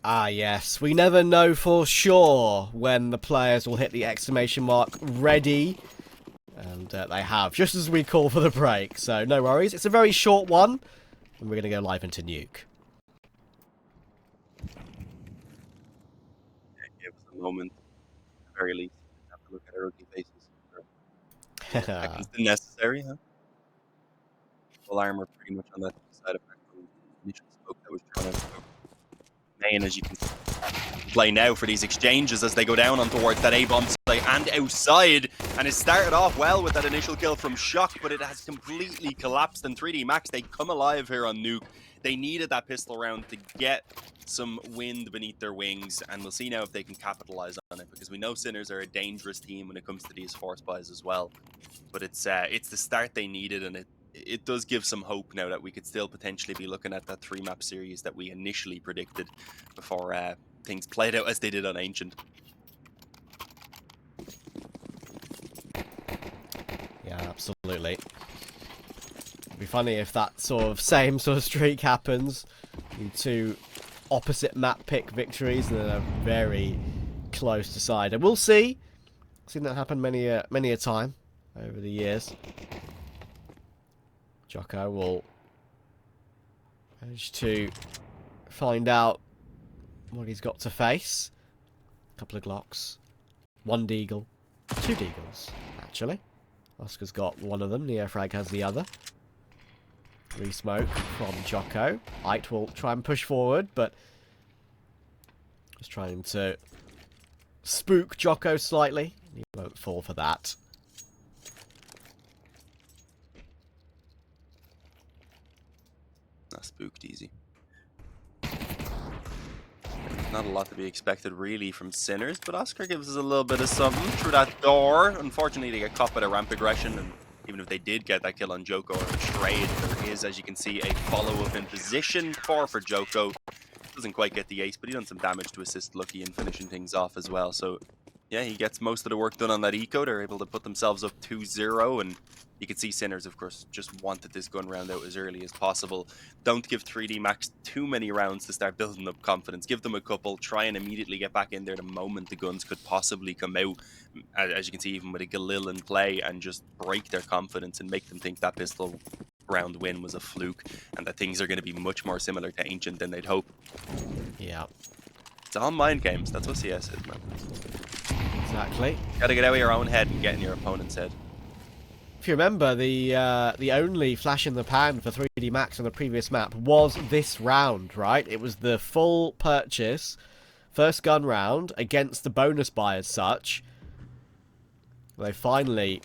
Ah, yes. We never know for sure when the players will hit the exclamation mark ready. And they have, just as we call for the break. So, no worries. It's a very short one. And we're going to go live into Nuke. Yeah, give us a moment, at the very least. Have to look at our ugly faces for more seconds than necessary, huh? Full armor pretty much on that side of the initial smoke that was thrown out the main, as you can play now for these exchanges as they go down on towards that A-bomb site and outside. And it started off well with that initial kill from Shock, but it has completely collapsed. And 3D Max, they come alive here on Nuke. They needed that pistol round to get some wind beneath their wings, and we'll see now if they can capitalize on it, because we know Sinners are a dangerous team when it comes to these force buys as well. But it's the start they needed, and it does give some hope now that we could still potentially be looking at that 3-map series that we initially predicted before things played out as they did on Ancient. Yeah, absolutely. It'd be funny if that same sort of streak happens. The two opposite map pick victories that are very close to side. And we'll see. I've seen that happen many a time over the years. Jocko will manage to find out what he's got to face. A couple of Glocks. One Deagle. Two Deagles, actually. Oscar's got one of them. Neofrag has the other. Re-smoke from Jocko. Ite will try and push forward, but just trying to spook Jocko slightly. He won't fall for that. Not spooked easy. Not a lot to be expected really from Sinners, but Oscar gives us a little bit of something through that door. Unfortunately, they get caught by the ramp aggression, and even if they did get that kill on Joko or a trade, there is, as you can see, a follow-up in position for Joko. Doesn't quite get the ace, but he done some damage to assist Lucky in finishing things off as well. So, yeah, he gets most of the work done on that eco. They're able to put themselves up 2-0, and you can see Sinners, of course, just wanted this gun round out as early as possible. Don't give 3D Max too many rounds to start building up confidence. Give them a couple, try and immediately get back in there the moment the guns could possibly come out. As you can see, even with a Galil in play, and just break their confidence and make them think that pistol round win was a fluke, and that things are going to be much more similar to Ancient than they'd hope. Yeah. It's all mind games. That's what CS is, man. Exactly. Gotta get out of your own head and get in your opponent's head. If you remember, the only flash in the pan for 3D Max on the previous map was this round, right? It was the full purchase, first gun round, against the bonus buy as such. They finally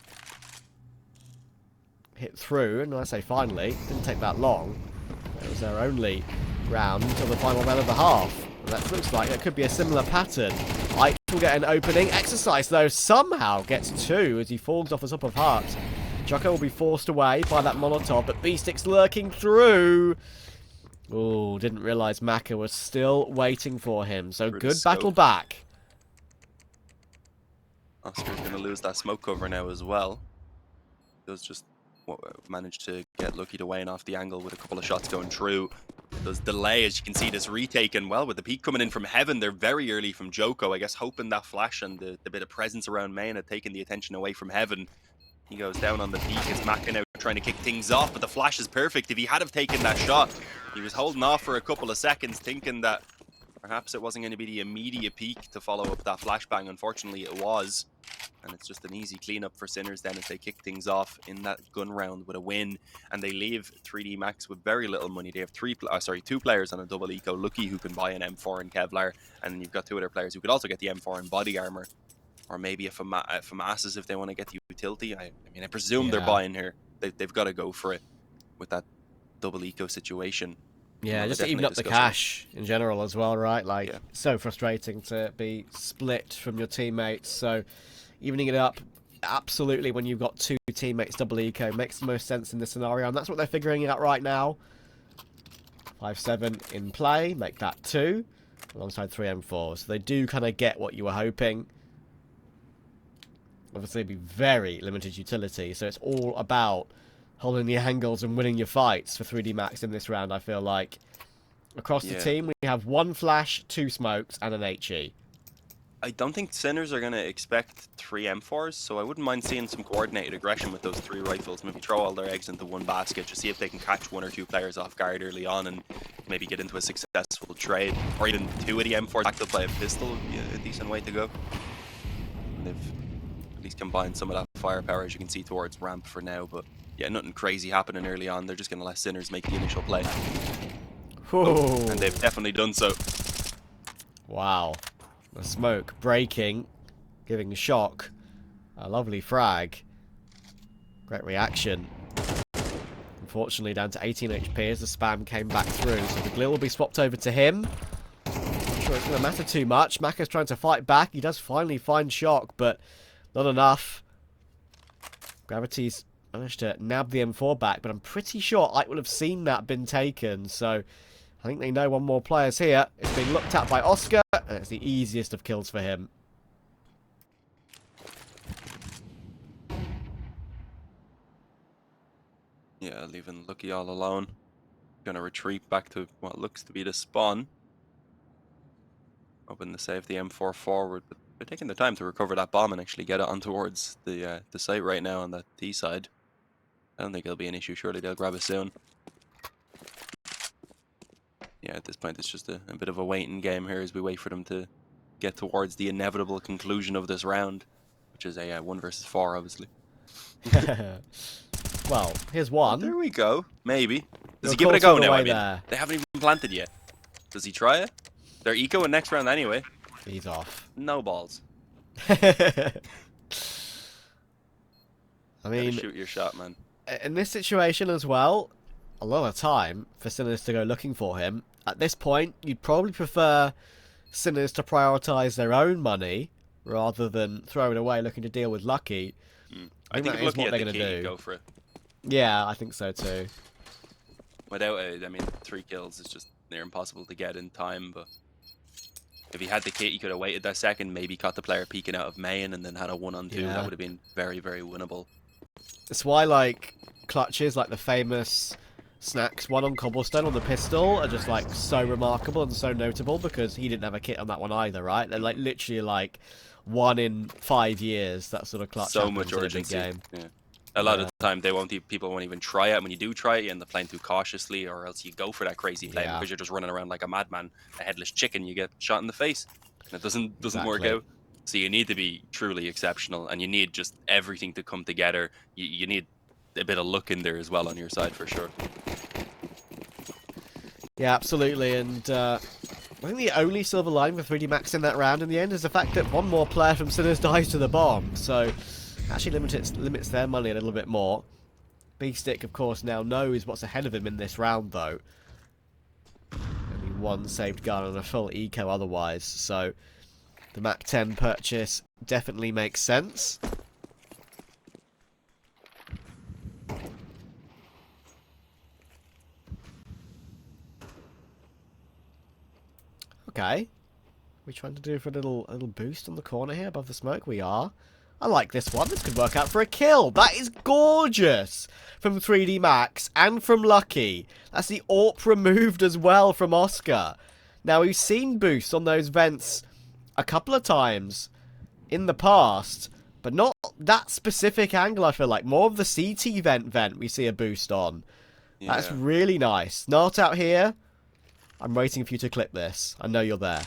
hit through, and when I say finally, it didn't take that long. It was their only round until the final round of the half. And that looks like it could be a similar pattern. Ike will get an opening. Exercise, though, somehow gets two as he falls off the top of Heart. Jocko will be forced away by that Molotov, but B-Stick's lurking through. Oh, didn't realise Maka was still waiting for him. So good battle back. Oscar's going to lose that smoke cover now as well. Does just manage to get Lucky to Wayne off the angle with a couple of shots going through. Does delay, as you can see, this retake, and well, with the peak coming in from heaven, they're very early from Joko, I guess, hoping that flash and the bit of presence around main had taken the attention away from heaven. He goes down on the peak. It's Maka now trying to kick things off, but the flash is perfect. If he had have taken that shot, he was holding off for a couple of seconds, thinking that perhaps it wasn't going to be the immediate peak to follow up that flashbang. Unfortunately, it was. And it's just an easy cleanup for Sinners then as they kick things off in that gun round with a win. And they leave 3D Max with very little money. They have two players on a double eco. Lucky, who can buy an M4 in Kevlar. And then you've got two other players who could also get the M4 in body armor. Or maybe a FAMASs if they want to get the utility. I mean, I presume they're buying here. They've got to go for it with that double eco situation. Yeah, just to even up the cash in general as well, right? Like, so frustrating to be split from your teammates. So, evening it up, absolutely, when you've got two teammates double eco, makes the most sense in this scenario. And that's what they're figuring out right now. 5-7 in play, make that 2, alongside 3 M4. So they do kind of get what you were hoping. Obviously, it'd be very limited utility, so it's all about holding the angles and winning your fights for 3D Max in this round, I feel like. Across the team, we have 1 flash, 2 smokes, and an HE. I don't think Sinners are going to expect 3 M4s, so I wouldn't mind seeing some coordinated aggression with those 3 rifles. Maybe throw all their eggs into one basket, just see if they can catch 1 or 2 players off guard early on and maybe get into a successful trade. Or even 2 of the M4s backed up by a pistol would be a decent way to go. And they've at least combined some of that firepower, as you can see, towards ramp for now. But yeah, nothing crazy happening early on. They're just going to let Sinners make the initial play. Oh, and they've definitely done so. Wow. The smoke breaking, giving a shock. A lovely frag. Great reaction. Unfortunately, down to 18 HP as the spam came back through. So the Glil will be swapped over to him. Not sure it's going to matter too much. Maka's trying to fight back. He does finally find shock, but not enough. Gravity's managed to nab the M4 back, but I'm pretty sure Ike will have seen that been taken. So I think they know one more player's here. It's being looked at by Oscar, and it's the easiest of kills for him. Yeah, leaving Lucky all alone. Gonna retreat back to what looks to be the spawn. Hoping to save the M4 forward, but they're taking the time to recover that bomb and actually get it on towards the site right now on the T side. I don't think it'll be an issue. Surely they'll grab it soon. Yeah, at this point it's just a bit of a waiting game here as we wait for them to get towards the inevitable conclusion of this round, which is a 1 versus 4, obviously. Well, here's one. There we go. Maybe. Does You're he give it a go now? I mean, there. they haven't even planted yet. Does he try it? They're ecoing next round anyway. He's off. No balls. I mean, shoot your shot, man. In this situation as well, a lot of time for Sinners to go looking for him. At this point, you'd probably prefer Sinners to prioritise their own money rather than throw it away looking to deal with Lucky. I think that if is Lucky what had they're the going key, to do. go for it. Yeah, I think so too. Without it, I mean, 3 kills is just near impossible to get in time, but if he had the kit, he could have waited that second, maybe caught the player peeking out of main and then had a 1-on-2. Yeah. That would have been very, very winnable. That's why, like, clutches, like the famous Snacks one on Cobblestone on the pistol are just, like, so remarkable and so notable because he didn't have a kit on that one either, right? They're, like, literally, like, 1 in 5 years, that sort of clutch So happens much in a big urgency. game. Yeah. A lot of the time, people won't even try it. And when you do try it, you end up playing too cautiously, or else you go for that crazy play because you're just running around like a madman, a headless chicken. You get shot in the face, and it doesn't work Exactly. out. So you need to be truly exceptional, and you need just everything to come together. You need a bit of luck in there as well on your side for sure. Yeah, absolutely, and I think the only silver line for 3D Max in that round in the end is the fact that one more player from Sinners dies to the bomb, so actually limits their money a little bit more. B-Stick, of course, now knows what's ahead of him in this round, though. Only 1 saved gun and a full eco otherwise, so the Mac 10 purchase definitely makes sense. Okay. We're trying to do for a little boost on the corner here above the smoke. We are. I like this one. This could work out for a kill. That is gorgeous from 3D Max and from Lucky. That's the AWP removed as well from Oscar. Now, we've seen boosts on those vents a couple of times in the past, but not that specific angle, I feel like. More of the CT vent we see a boost on. Yeah. That's really nice. Not out here. I'm waiting for you to clip this. I know you're there.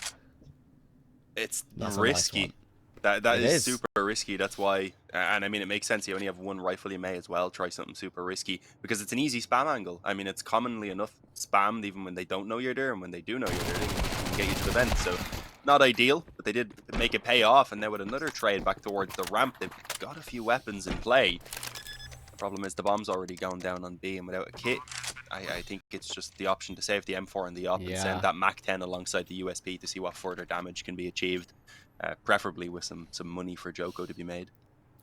It's risky. Nice that is super risky. That's why, and I mean, it makes sense. You only have 1 rifle, you may as well try something super risky because it's an easy spam angle. I mean, it's commonly enough spammed even when they don't know you're there, and when they do know you're there, they can get you to the vent. So, not ideal, but they did make it pay off. And now with another trade back towards the ramp, they've got a few weapons in play. The problem is the bomb's already gone down on B, and without a kit, I think it's just the option to save the M4 and the op and send that Mac 10 alongside the USP to see what further damage can be achieved. Preferably with some money for Joko to be made.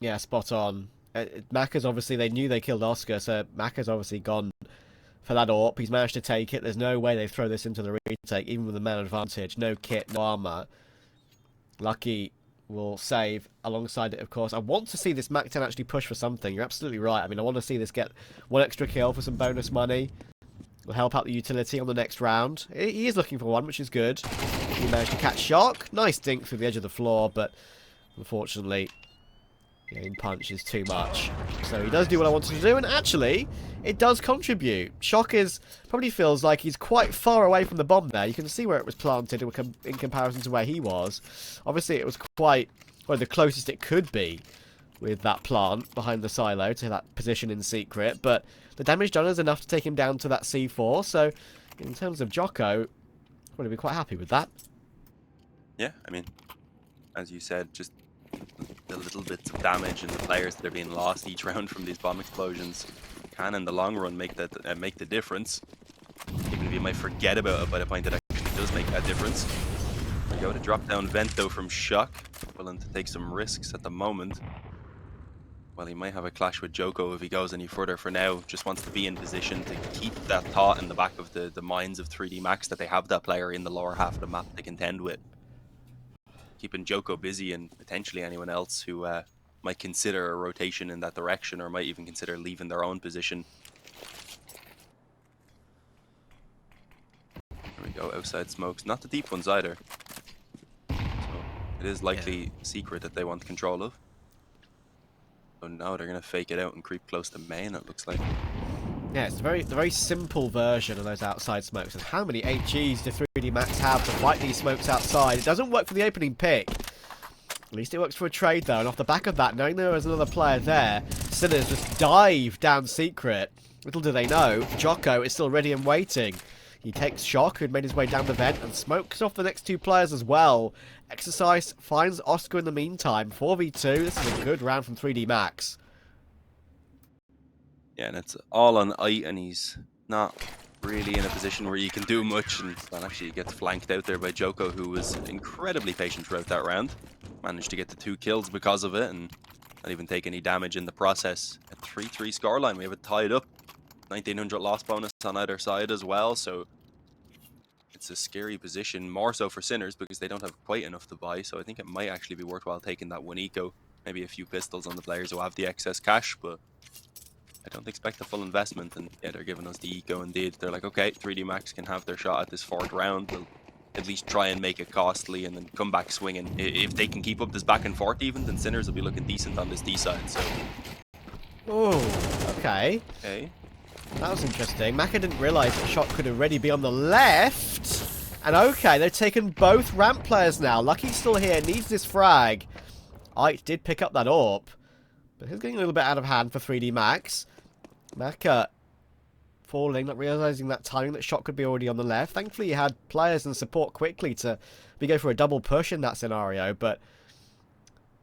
Yeah, spot on. Maka's obviously, they knew they killed Oscar, so Maka's obviously gone for that AWP. He's managed to take it. There's no way they throw this into the retake, even with the man advantage. No kit, no armor. Lucky will save alongside it, of course. I want to see this Mac 10 actually push for something. You're absolutely right. I mean, I want to see this get 1 extra kill for some bonus money. will help out the utility on the next round. He is looking for one, which is good. He managed to catch Shock. Nice dink through the edge of the floor, but unfortunately, game punch is too much. So he does do what I wanted to do, and actually, it does contribute. Shock probably feels like he's quite far away from the bomb there. You can see where it was planted in comparison to where he was. Obviously, it was quite, well, the closest it could be with that plant behind the silo to that position in secret, but the damage done is enough to take him down to that C4, so in terms of Jocko, I'm going to be quite happy with that. Yeah, I mean, as you said, just the little bits of damage and the players that are being lost each round from these bomb explosions can, in the long run, make the difference. Even if you might forget about it by the point that it actually does make that difference. We go to drop down vent though from Shock, willing to take some risks at the moment. Well, he might have a clash with Joko if he goes any further. For now, just wants to be in position to keep that thought in the back of the minds of 3D Max that they have that player in the lower half of the map to contend with. Keeping Joko busy and potentially anyone else who might consider a rotation in that direction or might even consider leaving their own position. There we go, outside smokes. Not the deep ones either. So it is likely secret that they want control of. So now they're going to fake it out and creep close to main, it looks like. Yeah, it's the very simple version of those outside smokes. And how many HEs do 3D Max have to fight these smokes outside? It doesn't work for the opening pick. At least it works for a trade, though. And off the back of that, knowing there was another player there, Sinners just dive down secret. Little do they know, Jocko is still ready and waiting. He takes Shock, who'd made his way down the vent, and smokes off the next two players as well. Exercise finds Oscar in the meantime. 4v2. This is a good round from 3D Max. Yeah, and it's all on Ite, and he's not really in a position where you can do much. And well, actually, he gets flanked out there by Joko, who was incredibly patient throughout that round. Managed to get the 2 kills because of it, and not even take any damage in the process. A 3-3 scoreline. We have it tied up. 1900 loss bonus on either side as well, so it's a scary position, more so for Sinners because they don't have quite enough to buy. So I think it might actually be worthwhile taking that 1 eco, maybe a few pistols on the players who have the excess cash, but I don't expect the full investment. And yeah, they're giving us the eco indeed. They're like, okay, 3D Max can have their shot at this 4th round. They'll at least try and make it costly and then come back swinging. If they can keep up this back and forth even, then Sinners will be looking decent on this D side. So Oh, okay. Okay. That was interesting. Maka didn't realise that Shock could already be on the left. And okay, they've taken both ramp players now. Lucky's still here, needs this frag. Ite did pick up that AWP, but he's getting a little bit out of hand for 3D Max. Maka falling, not realising that timing that Shock could be already on the left. Thankfully, he had players and support quickly to go for a double push in that scenario, but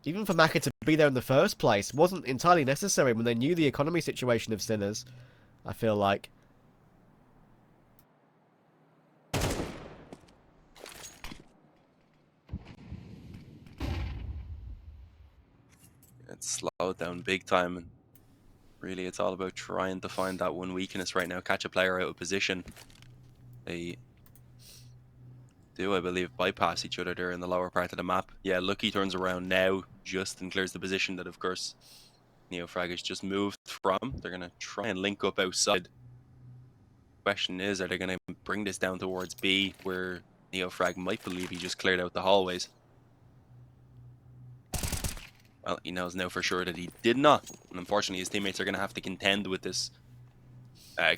even for Maka to be there in the first place wasn't entirely necessary when they knew the economy situation of Sinners, I feel like. It's slowed down big time, and really it's all about trying to find that one weakness right now, catch a player out of position. They do, I believe, bypass each other there in the lower part of the map. Yeah, Lucky turns around now just and clears the position that, of course, Neofrag has just moved from. They're going to try and link up outside. Question is, are they going to bring this down towards B, where Neofrag might believe he just cleared out the hallways? Well, he knows now for sure that he did not, and unfortunately his teammates are going to have to contend with this,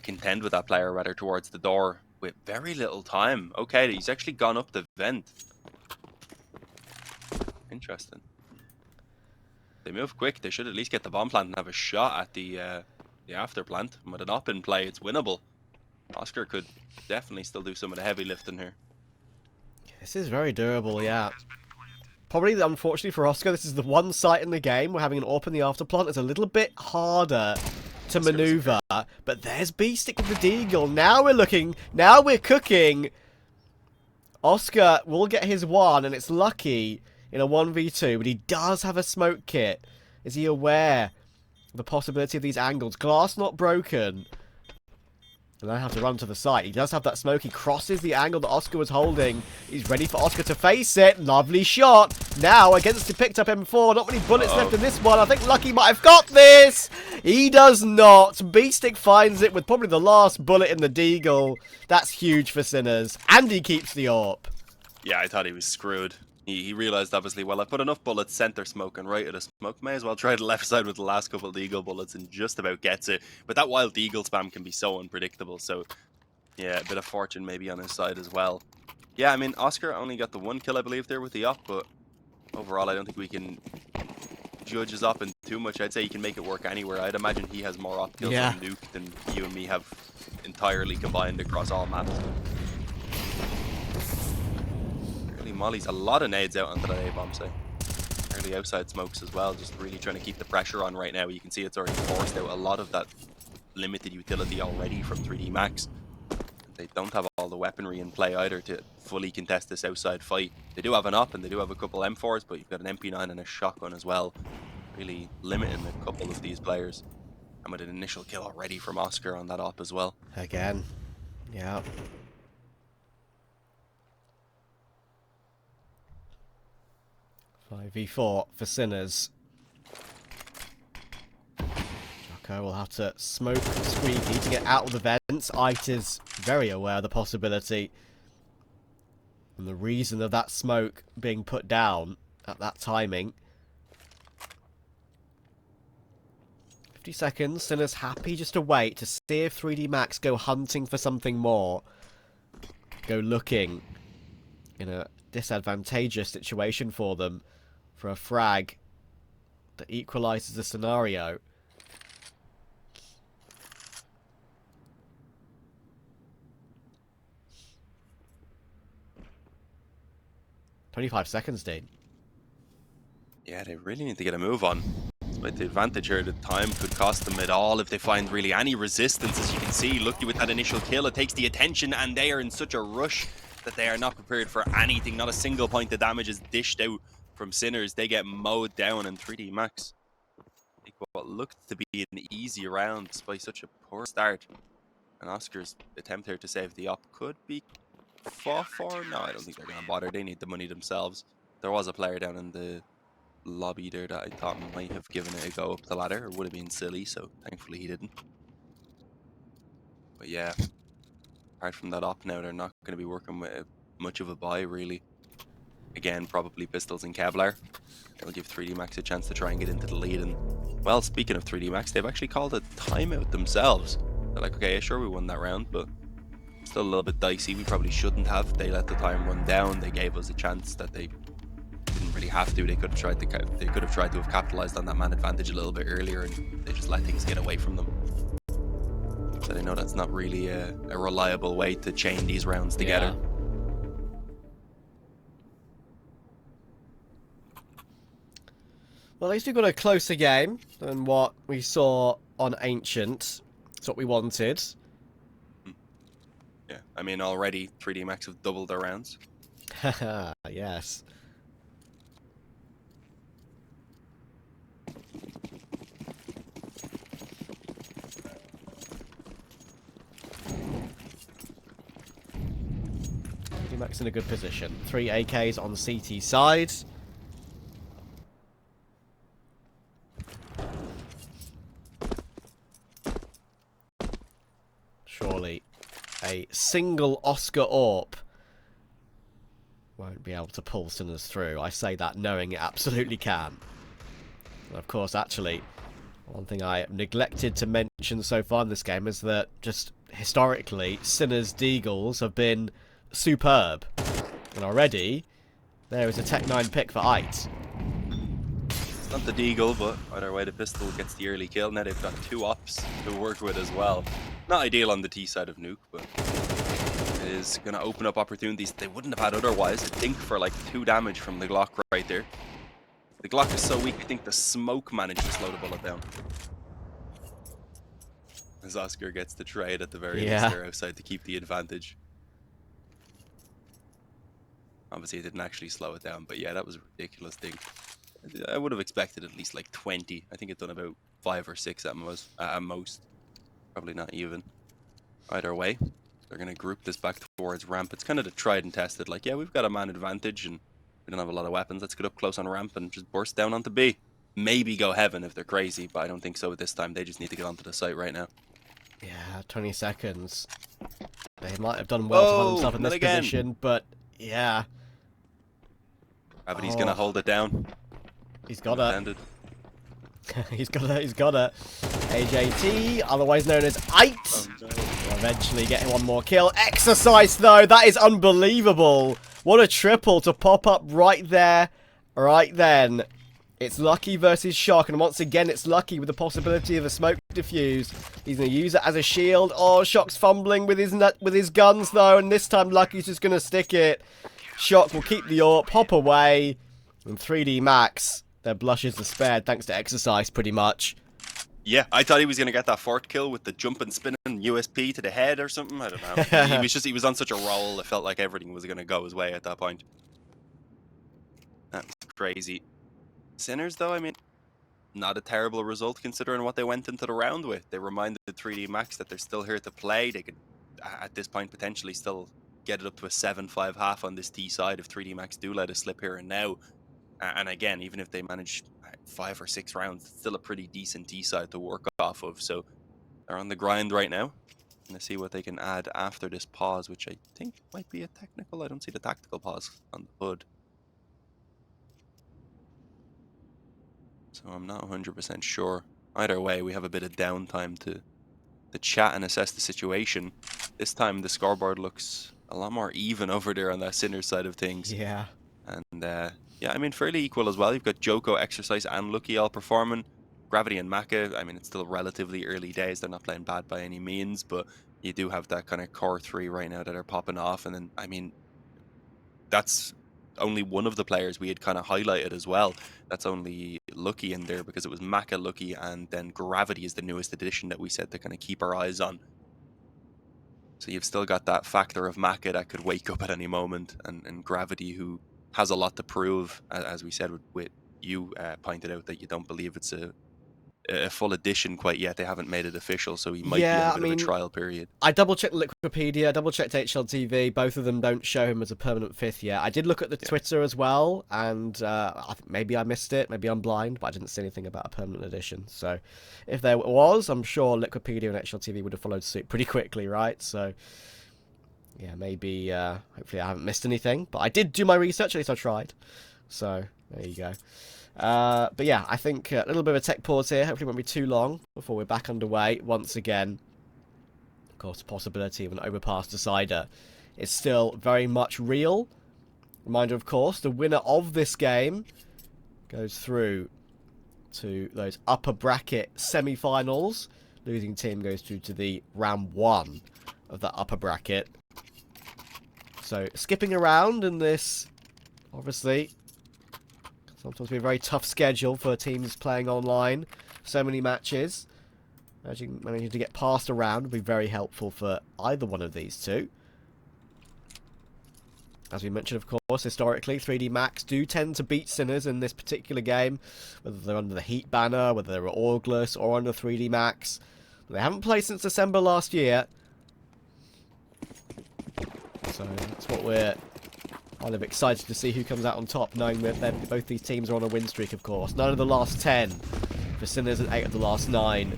contend with that player rather towards the door with very little time. Okay, he's actually gone up the vent. Interesting. They move quick. They should at least get the bomb plant and have a shot at the after plant. And with an op in play, it's winnable. Oscar could definitely still do some of the heavy lifting here. This is very durable, yeah. Probably, unfortunately for Oscar, this is the one site in the game where having an AWP in the after plant is a little bit harder to maneuver. But there's B-Stick with the Deagle. Now we're cooking. Oscar will get his one, and it's Lucky in a 1v2, but he does have a smoke kit. Is he aware of the possibility of these angles? Glass not broken. And I have to run to the side. He does have that smoke. He crosses the angle that Oscar was holding. He's ready for Oscar to face it. Lovely shot. Now, against the picked up M4. Not many bullets left in this one. I think Lucky might have got this. He does not. Beastick finds it with probably the last bullet in the deagle. That's huge for Sinners. And he keeps the AWP. Yeah, I thought he was screwed. He realized, obviously, well, I put enough bullets center smoke and right at a smoke. May as well try the left side with the last couple of deagle bullets and just about gets it. But that wild deagle spam can be so unpredictable. So, yeah, a bit of fortune maybe on his side as well. Yeah, I mean, Oscar only got the 1 kill, I believe, there with the op. But overall, I don't think we can judge his op in too much. I'd say he can make it work anywhere. I'd imagine he has more op kills on Nuke than you and me have entirely combined across all maps. Molly's a lot of nades out onto that A-bomb site. Early outside smokes as well, just really trying to keep the pressure on right now. You can see it's already forced out a lot of that limited utility already from 3D Max. They don't have all the weaponry in play either to fully contest this outside fight. They do have an op and they do have a couple M4s, but you've got an MP9 and a shotgun as well. Really limiting a couple of these players. And with an initial kill already from Oscar on that op as well. Again. Yeah. 5v4 for Sinners. Jocko will have to smoke Squeaky to get out of the vents. Ite is very aware of the possibility. And the reason of that smoke being put down at that timing. 50 seconds. Sinners happy just to wait to see if 3D Max go hunting for something more. Go looking in a disadvantageous situation for them. For a frag that equalizes the scenario. $25 Dean. Yeah, they really need to get a move on. Despite the advantage here, the time could cost them it all if they find really any resistance. As you can see, Lucky with that initial kill, it takes the attention, and they are in such a rush that they are not prepared for anything. Not a single point of damage is dished out from Sinners. They get mowed down, and 3D Max take what looked to be an easy round despite such a poor start. And Oscar's attempt here to save the op could be fought for. No, I don't think they're going to bother. They need the money themselves. There was a player down in the lobby there that I thought might have given it a go up the ladder. It would have been silly, so thankfully he didn't. But yeah, apart from that op now, they're not going to be working with much of a buy, really. Again, probably pistols and Kevlar. It'll give 3D Max a chance to try and get into the lead. And, well, speaking of 3D Max, they've actually called a timeout themselves. They're like, okay, sure, we won that round, but still a little bit dicey. We probably shouldn't have. They let the time run down. They gave us a chance that they didn't really have to. They could have tried to have capitalized on that man advantage a little bit earlier, and they just let things get away from them. So they know that's not really a reliable way to chain these rounds together. Yeah. Well, at least we got a closer game than what we saw on Ancient. That's what we wanted. Yeah, I mean, already 3D Max have doubled their rounds. Haha, yes. Max in a good position. 3 AKs on the CT side. Surely a single Oscar AWP won't be able to pull Sinners through. I say that knowing it absolutely can. And of course, actually, one thing I neglected to mention so far in this game is that just historically, Sinners Deagles have been superb. And already, there is a Tech 9 pick for Ite. It's not the Deagle, but either way, the pistol gets the early kill. Now they've got 2 ops to work with as well. Not ideal on the T side of Nuke, but it is going to open up opportunities they wouldn't have had otherwise. I think for like 2 damage from the Glock right there. The Glock is so weak, I think the smoke managed to slow the bullet down. As Oscar gets the trade at the very least there outside to keep the advantage. Obviously, it didn't actually slow it down, but yeah, that was a ridiculous thing. I would have expected at least like 20. I think it's done about 5 or 6 at most. Probably not even. either way. They're going to group this back towards ramp. It's kind of the tried and tested, like, yeah, we've got a man advantage and we don't have a lot of weapons. Let's get up close on ramp and just burst down onto B. Maybe go heaven if they're crazy, but I don't think so this time. They just need to get onto the site right now. Yeah, 20 seconds. They might have done well to find themselves in this position, but yeah. Gravity's going to hold it down. He's got it. He's got it. AJT, otherwise known as Ait. Oh, no. Will eventually get one more kill. Exercise, though, that is unbelievable. What a triple to pop up right there, right then. It's Lucky versus Shock, and once again, it's Lucky with the possibility of a smoke diffuse. He's going to use it as a shield. Oh, Shock's fumbling with his guns, though, and this time Lucky's just going to stick it. Shock will keep the AWP, hop away, and 3D Max. Their blushes are spared thanks to Exercise, pretty much. Yeah, I thought he was going to get that fourth kill with the jump and spinning USP to the head or something. I don't know. He was on such a roll. It felt like everything was going to go his way at that point. That's crazy. Sinners, though, I mean, not a terrible result considering what they went into the round with. They reminded 3D Max that they're still here to play. They could, at this point, potentially still get it up to a 7-5 half on this T side if 3D Max do let it slip here and now. And again, even if they manage 5 or 6 rounds, it's still a pretty decent T side to work off of. So they're on the grind right now. And to see what they can add after this pause, which I think might be a technical. I don't see the tactical pause on the hood. So I'm not 100% sure. Either way, we have a bit of downtime to chat and assess the situation. This time the scoreboard looks a lot more even over there on that Sinner side of things. Yeah. And yeah, I mean, fairly equal as well. You've got Joko, Exercise, and Lucky all performing. Gravity and Maka, I mean, it's still relatively early days. They're not playing bad by any means, but you do have that kind of core 3 right now that are popping off. And then, I mean, that's only one of the players we had kind of highlighted as well. That's only Lucky in there because it was Maka, Lucky, and then Gravity is the newest addition that we said to kind of keep our eyes on. So you've still got that factor of Maka that could wake up at any moment, and Gravity, who has a lot to prove, as we said with you pointed out that you don't believe it's a full edition quite yet. They haven't made it official, so he might be in a bit of a trial period. I double-checked Wikipedia, double-checked HLTV. Both of them don't show him as a permanent 5th yet. I did look at the Twitter as well, and I think maybe I missed it. Maybe I'm blind, but I didn't see anything about a permanent edition. So if there was, I'm sure Wikipedia and HLTV would have followed suit pretty quickly, right? So yeah, maybe, hopefully I haven't missed anything. But I did do my research, at least I tried. So there you go. But yeah, I think a little bit of a tech pause here. Hopefully it won't be too long before we're back underway once again. Of course, the possibility of an overpass decider is still very much real. Reminder, of course, the winner of this game goes through to those upper bracket semi-finals. Losing team goes through to the round 1 of that upper bracket. So, skipping around in this, obviously, sometimes be a very tough schedule for teams playing online. So many matches. Managing to get passed around would be very helpful for either one of these two. As we mentioned, of course, historically, 3D Max do tend to beat Sinners in this particular game. Whether they're under the Heat banner, whether they're Orgless or under 3D Max. They haven't played since December last year. So that's what we're kind of excited to see who comes out on top, knowing that both these teams are on a win streak, of course. 9 of the last 10 for Sinners and 8 of the last 9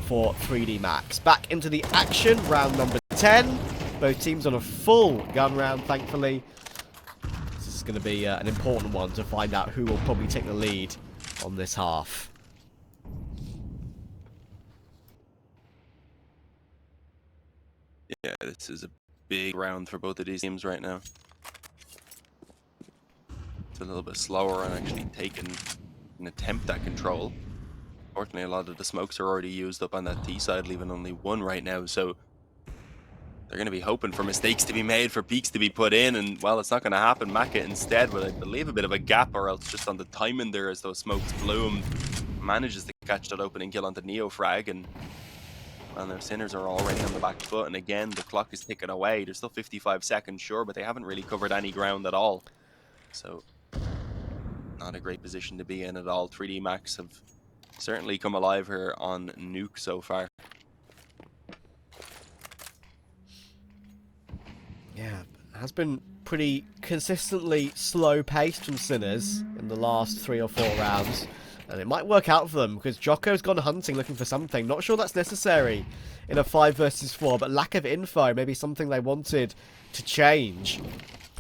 for 3D Max. Back into the action, round number 10. Both teams on a full gun round, thankfully. This is going to be an important one to find out who will probably take the lead on this half. Yeah, this is a big round for both of these teams right now. It's a little bit slower on actually taking an attempt at control. Fortunately, a lot of the smokes are already used up on that T side, leaving only 1 right now, so they're going to be hoping for mistakes to be made, for peaks to be put in, and, well, it's not going to happen. Maka instead, with, I believe, a bit of a gap, or else just on the timing there as those smokes bloom, manages to catch that opening kill onto Neo Frag, and their Sinners are already on the back foot, and again, the clock is ticking away. There's still 55 seconds, sure, but they haven't really covered any ground at all. So, not a great position to be in at all. 3D Max have certainly come alive here on Nuke so far. Yeah, it has been pretty consistently slow paced from Sinners in the last 3 or 4 rounds. And it might work out for them, because Jocko's gone hunting looking for something. Not sure that's necessary in a 5 versus 4, but lack of info, maybe something they wanted to change.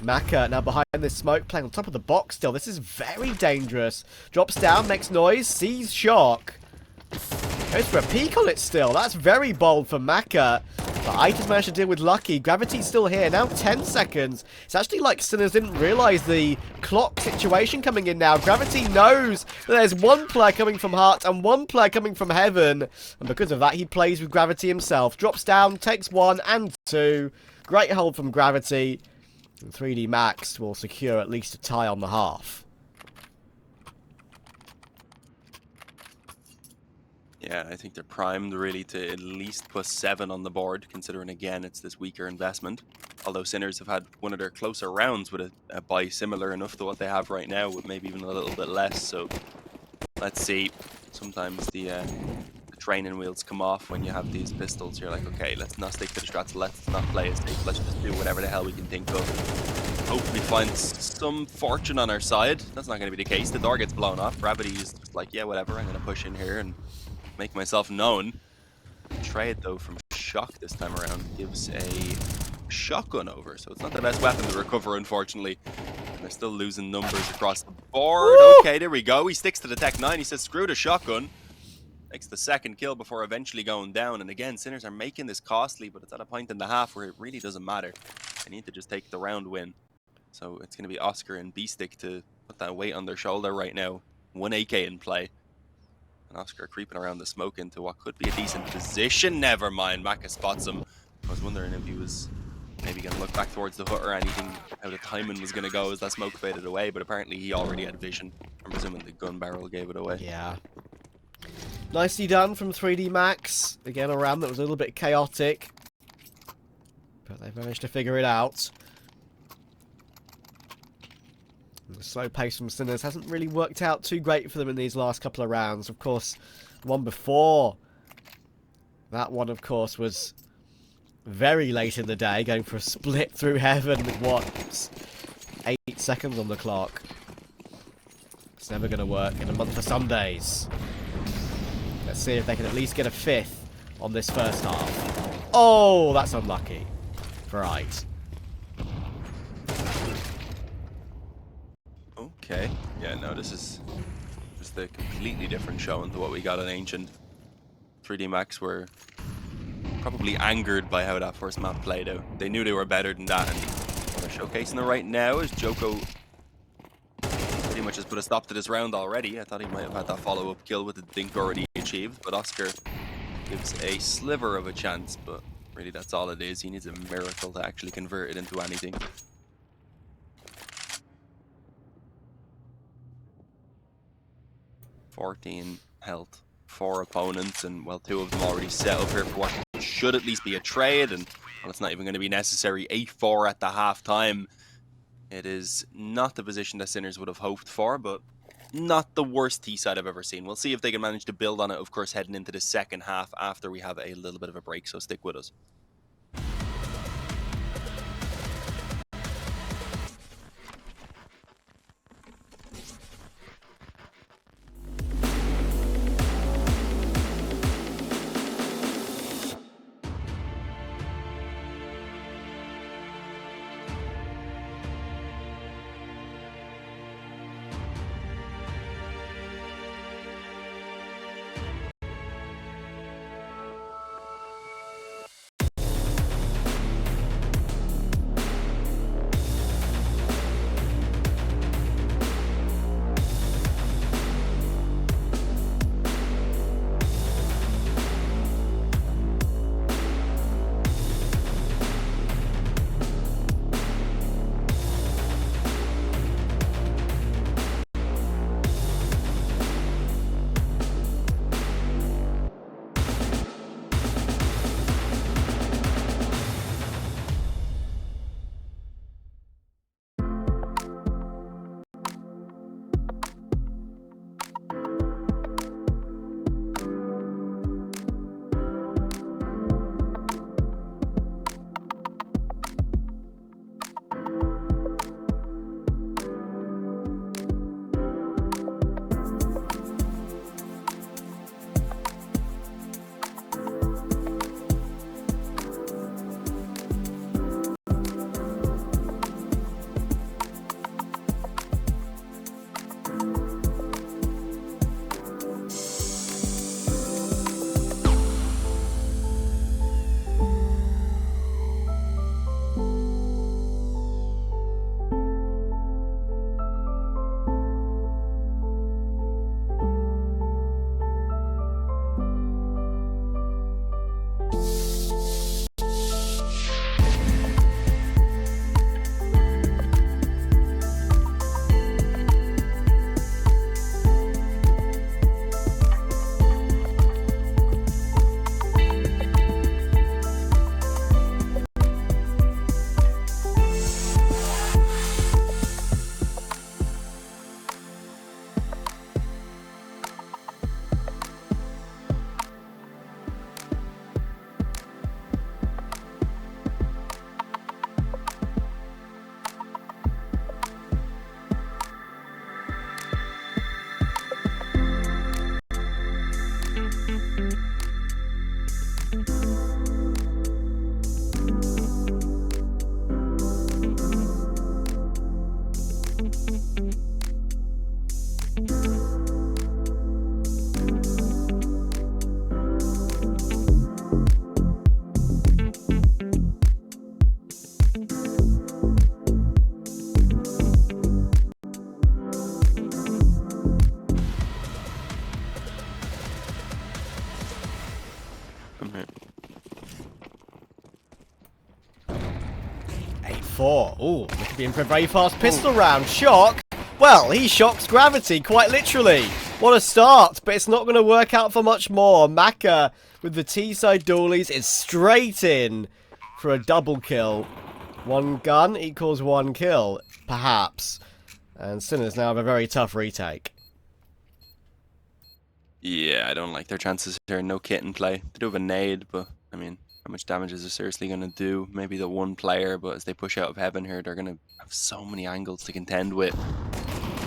Maka now behind this smoke, playing on top of the box still. This is very dangerous. Drops down, makes noise, sees Shock. Goes for a peek on it still. That's very bold for Maka. But Aita's managed to deal with Lucky. Gravity's still here. Now 10 seconds. It's actually like Sinners didn't realise the clock situation coming in now. Gravity knows that there's one player coming from Heart and one player coming from Heaven. And because of that, he plays with Gravity himself. Drops down, takes 1 and 2. Great hold from Gravity. And 3D Max will secure at least a tie on the half. Yeah, I think they're primed really to at least put 7 on the board, considering again it's this weaker investment. Although Sinners have had one of their closer rounds with a buy similar enough to what they have right now, with maybe even a little bit less. So let's see. Sometimes the training wheels come off when you have these pistols. You're like, okay, let's not stick to the strats. Let's not play it safe. Let's just do whatever the hell we can think of. Hopefully find some fortune on our side. That's not going to be the case. The door gets blown off. Gravity is just like, yeah, whatever. I'm going to push in here and make myself known. Trade though from Shock this time around gives a shotgun over, so it's not the best weapon to recover, unfortunately. And they're still losing numbers across the board. Woo! Okay, there we go. He sticks to the Tech 9. He says, screw the shotgun. Makes the second kill before eventually going down. And again, Sinners are making this costly, but it's at a point in the half where it really doesn't matter. They need to just take the round win. So it's going to be Oscar and B-Stick to put that weight on their shoulder right now. 1 AK in play. And Oscar creeping around the smoke into what could be a decent position. Never mind, Maka spots him. I was wondering if he was maybe going to look back towards the hut or anything, how the timing was going to go as that smoke faded away, but apparently he already had vision. I'm presuming the gun barrel gave it away. Yeah. Nicely done from 3D Max. Again, a round that was a little bit chaotic, but they managed to figure it out. The slow pace from Sinners hasn't really worked out too great for them in these last couple of rounds. Of course, the one before that one, of course, was very late in the day, going for a split through Heaven with what, 8 seconds on the clock. It's never going to work in a month of Sundays. Let's see if they can at least get a 5th on this first half. Oh, that's unlucky. Right. Okay. Yeah, no, this is just a completely different showing to what we got in Ancient. 3D Max were probably angered by how that first map played out. They knew they were better than that, and what they're showcasing it right now is Joko pretty much has put a stop to this round already. I thought he might have had that follow-up kill with the dink already achieved, but Oscar gives a sliver of a chance, but really that's all it is. He needs a miracle to actually convert it into anything. $14 health, 4 opponents, and well, 2 of them already set up here for what should at least be a trade, and well, it's not even going to be necessary. 8-4 at the half time. It is not the position that Sinners would have hoped for, but not the worst T-side I've ever seen. We'll see if they can manage to build on it, of course, heading into the second half after we have a little bit of a break, so stick with us. 4. Ooh, we could be in for a very fast pistol round. Shock. Well, he shocks gravity, quite literally. What a start, but it's not going to work out for much more. Maka, with the T-side dualies, is straight in for a double kill. 1 gun equals 1 kill, perhaps. And Sinners now have a very tough retake. Yeah, I don't like their chances here. No kit in play. They do have a nade, but, I mean, how much damage is it seriously going to do? Maybe the one player, but as they push out of heaven here, they're going to have so many angles to contend with.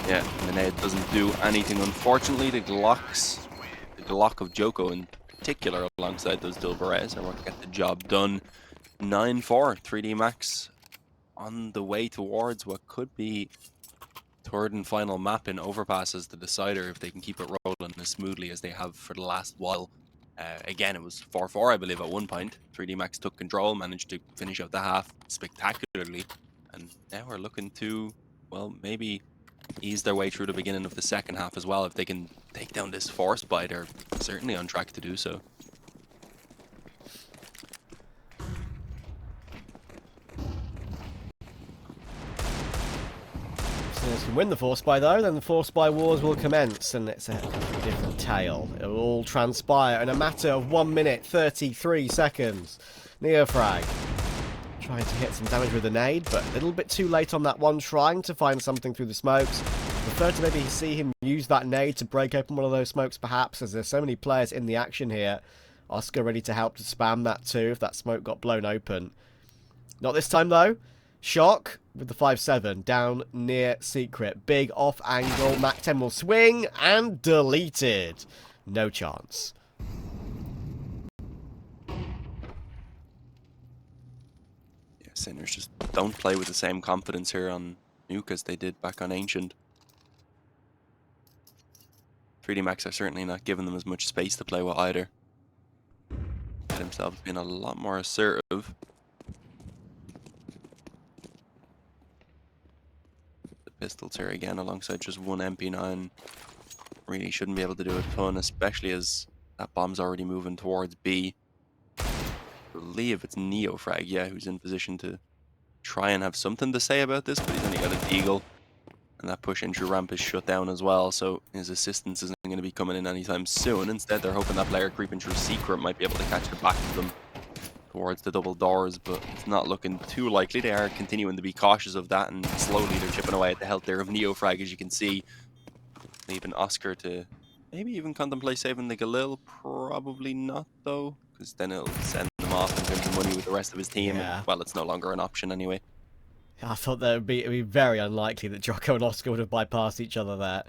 Yeah, the nade doesn't do anything. Unfortunately, the Glock of Joko in particular, alongside those dual berets, are what get the job done. 9-4, 3D Max on the way towards what could be third and final map in Overpass as the decider if they can keep it rolling as smoothly as they have for the last while. Again, it was 4-4, I believe, at one point. 3D Max took control, managed to finish out the half spectacularly, and now we're looking to, well, maybe ease their way through the beginning of the second half as well. If they can take down this force buy, they're certainly on track to do so. If they win the force buy though, then the force buy wars will commence, and it's a different tale. It will all transpire in a matter of 1 minute 33 seconds. Neofrag trying to hit some damage with a nade, but a little bit too late on that one, trying to find something through the smokes. Prefer to maybe see him use that nade to break open one of those smokes perhaps, as there's so many players in the action here. Oscar ready to help to spam that too if that smoke got blown open. Not this time though. Shock with the 5-7 down near Secret. Big off angle. Mac 10 will swing and deleted. No chance. Yeah, Sinners just don't play with the same confidence here on Nuke as they did back on Ancient. 3D Max are certainly not giving them as much space to play with either. Themselves being a lot more assertive. The pistols here again alongside just one MP9 really shouldn't be able to do a ton, especially as that bomb's already moving towards B. I believe it's Neofrag, yeah, who's in position to try and have something to say about this, but he's only got a deagle. And that push entry ramp is shut down as well, so his assistance isn't going to be coming in anytime soon. Instead, they're hoping that player creeping through Secret might be able to catch the back of them towards the double doors, but it's not looking too likely. They are continuing to be cautious of that, and slowly they're chipping away at the health there of Neofrag, as you can see. Leaving Oscar to maybe even contemplate saving the Galil. Probably not, though, because then it'll send them off in terms of money with the rest of his team. Yeah. And, well, it's no longer an option anyway. I thought that it'd be very unlikely that Jocko and Oscar would have bypassed each other there.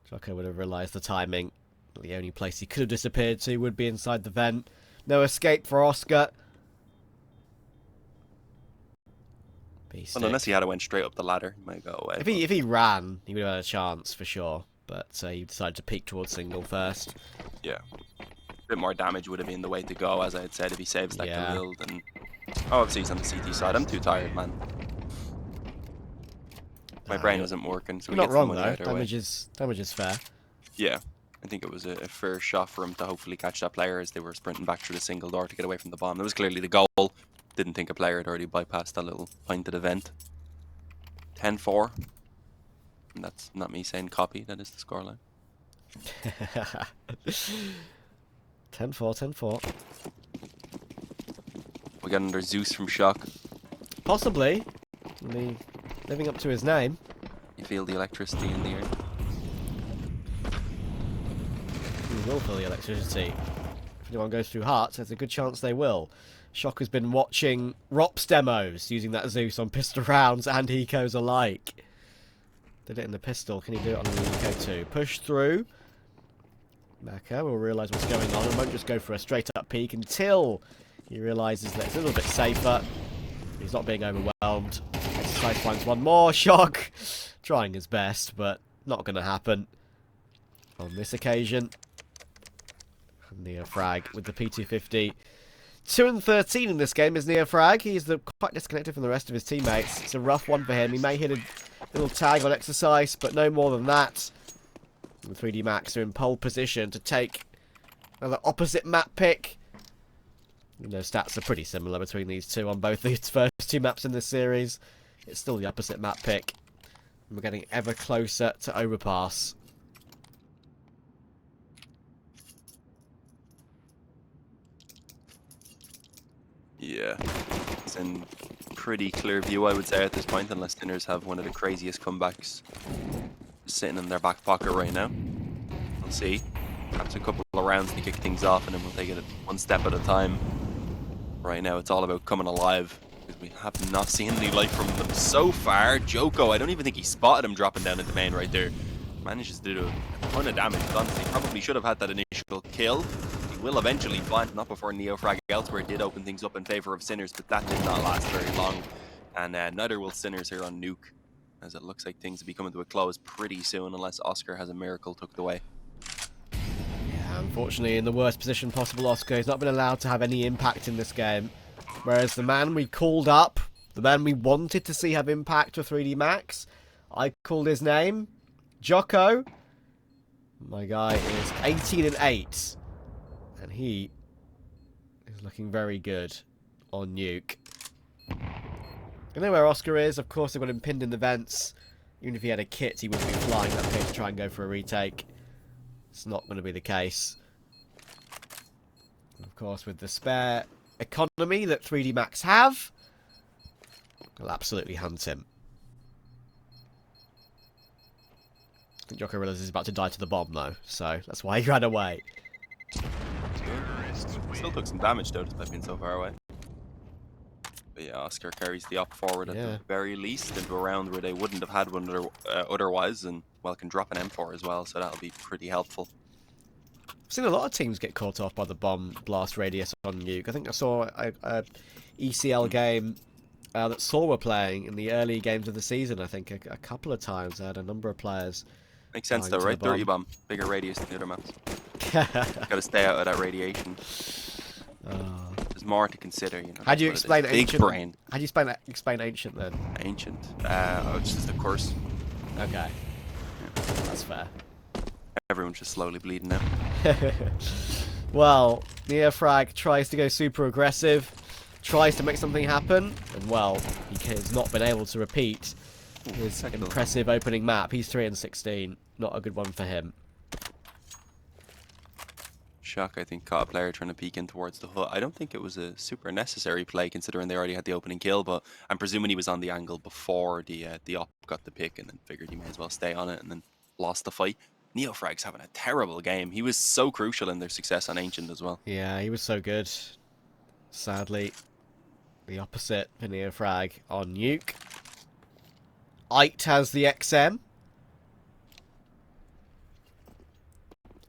Jocko would have realised the timing. The only place he could have disappeared to would be inside the vent. No escape for Oscar. Well, unless he had went straight up the ladder, he might go away. If he ran, he would have had a chance for sure. But he decided to peek towards single first. Yeah. A bit more damage would have been the way to go, as I had said, if he saves that Galil. And oh, obviously he's on the CT side. I'm too tired, man. My brain isn't working, so you're not wrong though. Damage is fair. Yeah, I think it was a fair shot for him to hopefully catch that player as they were sprinting back through the single door to get away from the bomb. That was clearly the goal. Didn't think a player had already bypassed that little pointed event. 10-4. And that's not me saying copy, that is the scoreline. 10-4, 10-4. We got another Zeus from Shock. Possibly. Living up to his name. You feel the electricity in the air. You will feel the electricity. If anyone goes through Hearts, there's a good chance they will. Shock has been watching ROPS demos using that Zeus on pistol rounds and Ecos alike. Did it in the pistol. Can he do it on the Eco too? Push through. Maka will realise what's going on and won't just go for a straight up peek until he realises that it's a little bit safer. He's not being overwhelmed. Exercise finds one more. Shock trying his best, but not going to happen on this occasion. Neofrag with the P250. 2-13 in this game is Neofrag. He's quite disconnected from the rest of his teammates. It's a rough one for him. He may hit a little tag on Exercise, but no more than that. The 3D Max are in pole position to take another opposite map pick. Those stats are pretty similar between these two on both these first first two maps in this series. It's still the opposite map pick. We're getting ever closer to overpass. Yeah, it's in pretty clear view, I would say, at this point, unless Sinners have one of the craziest comebacks sitting in their back pocket right now. We'll see. Perhaps a couple of rounds to kick things off, and then we'll take it one step at a time. Right now, it's all about coming alive, because we have not seen any life from them so far. Joko, I don't even think he spotted him dropping down at the main right there. Manages to do a ton of damage. Honestly, probably should have had that initial kill. He will eventually find, not before Neofrag elsewhere did open things up in favor of Sinners, but that did not last very long. And neither will Sinners here on Nuke, as it looks like things will be coming to a close pretty soon, unless Oscar has a miracle tucked away. Yeah, unfortunately, in the worst position possible, Oscar has not been allowed to have any impact in this game. Whereas the man we called up, the man we wanted to see have impact for 3D Max, I called his name, Joko. My guy is 18-8. And he is looking very good on Nuke. You know where Oscar is? Of course, they've got him pinned in the vents. Even if he had a kit, he wouldn't be flying that way to try and go for a retake. It's not going to be the case. And of course, with the spare economy that 3D Max have, they'll absolutely hunt him. I think Joko realizes he's about to die to the bomb, though, so that's why he ran away. Still took some damage, though, despite being so far away. But yeah, Oscar carries the op forward at the very least into a round where they wouldn't have had one otherwise, and well, can drop an M4 as well, so that'll be pretty helpful. I've seen a lot of teams get caught off by the bomb blast radius on Nuke. I think I saw a ECL game that Saw were playing in the early games of the season. I think a couple of times I had a number of players. Makes sense though, right? Dirty bomb, bigger radius than the other maps. Got to stay out of that radiation. There's more to consider, you know. How do you explain ancient? Big brain. How do you explain ancient then? Ancient. Just a curse. Okay. Yeah. That's fair. Everyone's just slowly bleeding out. Well, Neofrag tries to go super aggressive, tries to make something happen, and well, he has not been able to repeat his impressive opening map. He's 3-16. Not a good one for him. Shock, I think, caught a player trying to peek in towards the hut. I don't think it was a super necessary play considering they already had the opening kill, but I'm presuming he was on the angle before the op got the pick and then figured he may as well stay on it and then lost the fight. Neofrag's having a terrible game. He was so crucial in their success on Ancient as well. Yeah, he was so good. Sadly, the opposite for Neofrag on Nuke. Ite has the XM.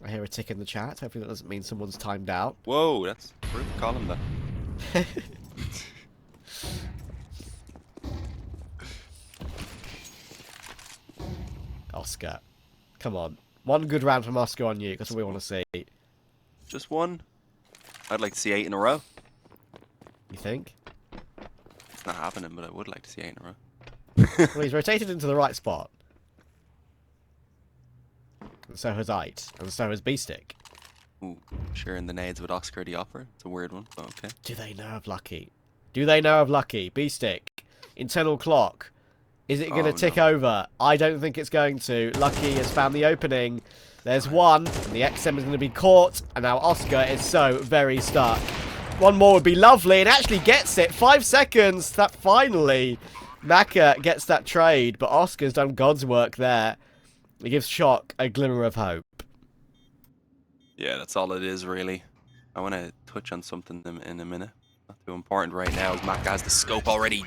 I hear a tick in the chat. Hopefully that doesn't mean someone's timed out. Whoa, that's rude. Call him that. Oscar. Come on. One good round from Oscar on Nuke. That's what we want to see. Just one? I'd like to see 8 in a row. You think? It's not happening, but I would like to see 8 in a row. Well, he's rotated into the right spot. And so has Ite. And so has B-Stick. Ooh, sharing the nades with Oscar the Opera. It's a weird one, but okay. Do they know of Lucky? Do they know of Lucky? B-Stick. Internal clock. Is it going to tick over? I don't think it's going to. Lucky has found the opening. There's one. And the XM is going to be caught. And now Oscar is so very stuck. One more would be lovely. And actually gets it. 5 seconds. That finally. Maka gets that trade. But Oscar's done God's work there. It gives Shock a glimmer of hope. Yeah, that's all it is, really. I want to touch on something in a minute. Not too important right now. Maka has the scope already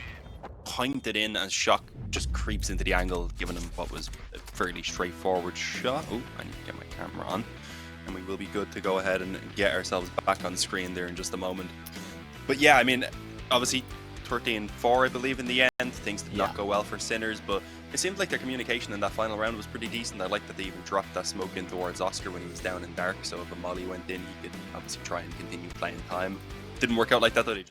pointed in as Shock just creeps into the angle, giving him what was a fairly straightforward shot. Oh, I need to get my camera on. And we will be good to go ahead and get ourselves back on screen there in just a moment. But yeah, I mean, obviously 13-4, I believe, in the end. Things did not go well for Sinners, but it seemed like their communication in that final round was pretty decent. I like that they even dropped that smoke in towards Oscar when he was down in dark, so if a molly went in, he could obviously try and continue playing time. Didn't work out like that, though.